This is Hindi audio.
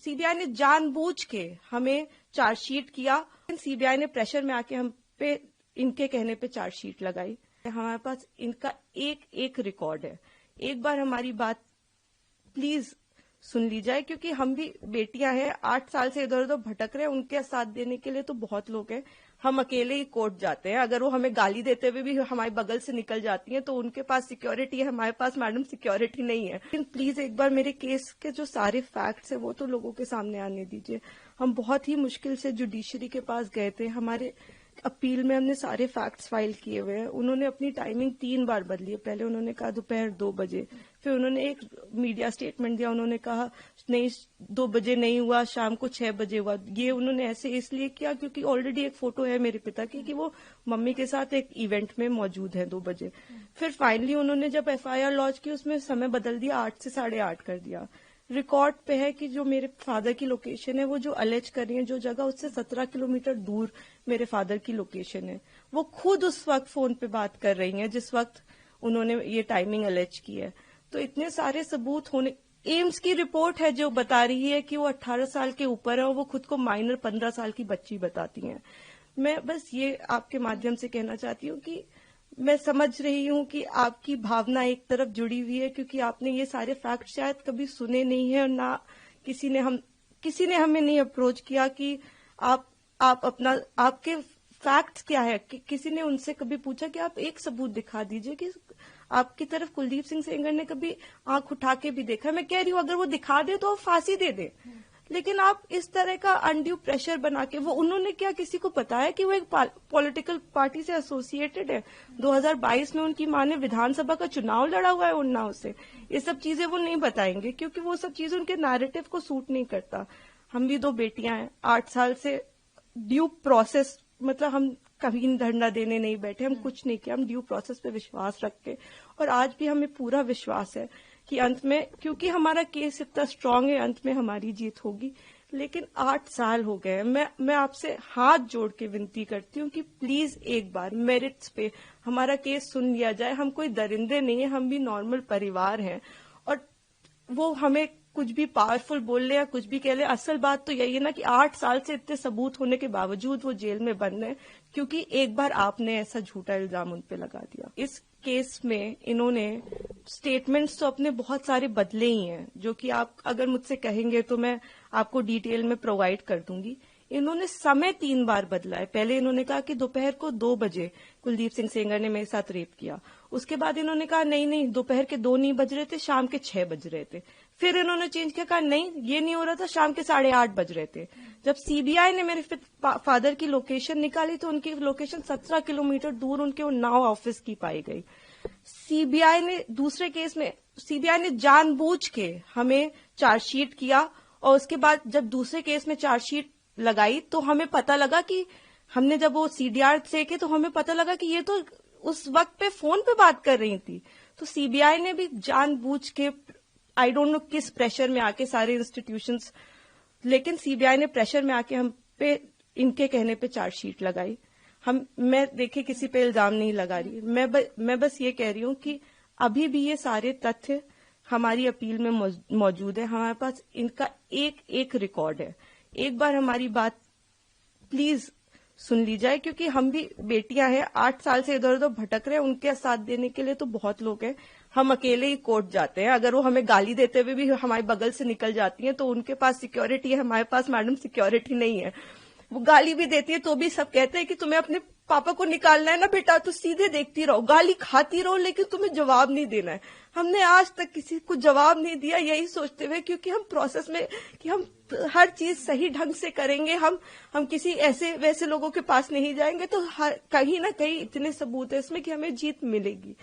सीबीआई ने जानबूझ के हमें चार्जशीट किया। सीबीआई ने प्रेशर में आके हम पे इनके कहने पे चार्जशीट लगाई। हमारे पास इनका एक एक रिकॉर्ड है। एक बार हमारी बात प्लीज सुन ली जाए, क्योंकि हम भी बेटियां हैं, 8 साल से इधर उधर भटक रहे हैं। उनके साथ देने के लिए तो बहुत लोग हैं। हम अकेले ही कोर्ट जाते हैं। अगर वो हमें गाली देते हुए भी हमारे बगल से निकल जाती हैं तो उनके पास सिक्योरिटी है, हमारे पास मैडम सिक्योरिटी नहीं है। लेकिन प्लीज एक बार मेरे केस के जो सारे फैक्ट्स है वो तो लोगों के सामने आने दीजिए। हम बहुत ही मुश्किल से जुडिशरी के पास गए थे। हमारे अपील में हमने सारे फैक्ट्स फाइल किए हुए हैं। उन्होंने अपनी टाइमिंग 3 बार बदली है। पहले उन्होंने कहा दोपहर 2 बजे, फिर उन्होंने एक मीडिया स्टेटमेंट दिया, उन्होंने कहा नहीं 2 बजे नहीं हुआ, शाम को 6 बजे हुआ। ये उन्होंने ऐसे इसलिए किया क्योंकि ऑलरेडी एक फोटो है मेरे पिता की कि वो मम्मी के साथ एक इवेंट में मौजूद है 2 बजे। फिर फाइनली उन्होंने जब FIR लॉन्च की उसमें समय बदल दिया, 8 से 8:30 कर दिया। रिकॉर्ड पे है कि जो मेरे फादर की लोकेशन है, वो जो अलेज कर रही है जो जगह, उससे 17 किलोमीटर दूर मेरे फादर की लोकेशन है। वो खुद उस वक्त फोन पे बात कर रही हैं जिस वक्त उन्होंने ये टाइमिंग अलेज की है। तो इतने सारे सबूत होने, एम्स की रिपोर्ट है जो बता रही है कि वो 18 साल के ऊपर है और वो खुद को माइनर 15 साल की बच्ची बताती हैं। मैं बस ये आपके माध्यम से कहना चाहती हूँ कि मैं समझ रही हूँ कि आपकी भावना एक तरफ जुड़ी हुई है, क्योंकि आपने ये सारे फैक्ट शायद कभी सुने नहीं है और ना किसी ने हमें नहीं अप्रोच किया कि आप अपना आपके फैक्ट्स क्या है। किसी ने उनसे कभी पूछा कि आप एक सबूत दिखा दीजिए कि आपकी तरफ कुलदीप सिंह सेंगर ने कभी आंख उठा के भी देखा। मैं कह रही हूँ अगर वो दिखा दे तो फांसी दे दे, लेकिन आप इस तरह का अनड्यू प्रेशर बना के, वो उन्होंने क्या किसी को पता है कि वो एक पॉलिटिकल पार्टी से एसोसिएटेड है। 2022 में उनकी मां ने विधानसभा का चुनाव लड़ा हुआ है उन्नाव से। ये सब चीजें वो नहीं बताएंगे क्योंकि वो सब चीजें उनके नैरेटिव को सूट नहीं करता। हम भी 2 बेटियां हैं, 8 साल से ड्यू प्रोसेस, मतलब हम कभी धरना देने नहीं बैठे, हम कुछ नहीं किया, हम ड्यू प्रोसेस पे विश्वास रखते और आज भी हमें पूरा विश्वास है कि अंत में, क्योंकि हमारा केस इतना स्ट्रांग है, अंत में हमारी जीत होगी। लेकिन 8 साल हो गए। मैं आपसे हाथ जोड़ के विनती करती हूँ कि प्लीज एक बार मेरिट्स पे हमारा केस सुन लिया जाए। हम कोई दरिंदे नहीं है, हम भी नॉर्मल परिवार हैं और वो हमें कुछ भी पावरफुल बोल ले या कुछ भी कह ले, असल बात तो यही है ना कि 8 साल से इतने सबूत होने के बावजूद वो जेल में बंद है क्योंकि एक बार आपने ऐसा झूठा इल्जाम उन पे लगा दिया। इस केस में इन्होंने स्टेटमेंट्स तो अपने बहुत सारे बदले ही हैं, जो कि आप अगर मुझसे कहेंगे तो मैं आपको डिटेल में प्रोवाइड कर दूंगी। इन्होंने समय 3 बार बदला है। पहले इन्होंने कहा कि दोपहर को 2 बजे कुलदीप सिंह सेंगर ने मेरे साथ रेप किया। उसके बाद इन्होंने कहा नहीं दोपहर के 2 नहीं बज रहे थे, शाम के 6 बज रहे थे। फिर इन्होंने चेंज किया, कहा नहीं ये नहीं हो रहा था, शाम के 8:30 बज रहे थे। जब सीबीआई ने मेरे फादर की लोकेशन निकाली तो उनकी लोकेशन 17 किलोमीटर दूर उनके उन्नाव ऑफिस की पाई गई। सीबीआई ने दूसरे केस में सीबीआई ने जानबूझ के हमें चार्जशीट किया और उसके बाद जब दूसरे केस में चार्जशीट लगाई तो हमें पता लगा कि हमने जब वो CDR देखे तो हमें पता लगा कि ये तो उस वक्त पे फोन पे बात कर रही थी। तो सीबीआई ने भी जानबूझ के, आई डोंट नो किस प्रेशर में आके सारे इंस्टीट्यूशंस, लेकिन सीबीआई ने प्रेशर में आके हम पे इनके कहने पे चार्जशीट लगाई। मैं देखिए किसी पे इल्जाम नहीं लगा रही, मैं बस ये कह रही हूँ कि अभी भी ये सारे तथ्य हमारी अपील में मौजूद है। हमारे पास इनका एक एक रिकॉर्ड है। एक बार हमारी बात प्लीज सुन ली जाए, क्योंकि हम भी बेटियां हैं, 8 साल से इधर उधर भटक रहे हैं। उनके साथ देने के लिए तो बहुत लोग हैं। हम अकेले ही कोर्ट जाते हैं। अगर वो हमें गाली देते हुए भी हमारे बगल से निकल जाती हैं तो उनके पास सिक्योरिटी है, हमारे पास मैडम सिक्योरिटी नहीं है। वो गाली भी देती है तो भी सब कहते हैं कि तुम्हें अपने पापा को निकालना है ना बेटा, तो सीधे देखती रहो, गाली खाती रहो, लेकिन तुम्हें जवाब नहीं देना है। हमने आज तक किसी को जवाब नहीं दिया, यही सोचते हुए, क्योंकि हम प्रोसेस में कि हम हर चीज सही ढंग से करेंगे। हम किसी ऐसे वैसे लोगों के पास नहीं जाएंगे। तो कहीं ना कहीं इतने सबूत है इसमें कि हमें जीत मिलेगी।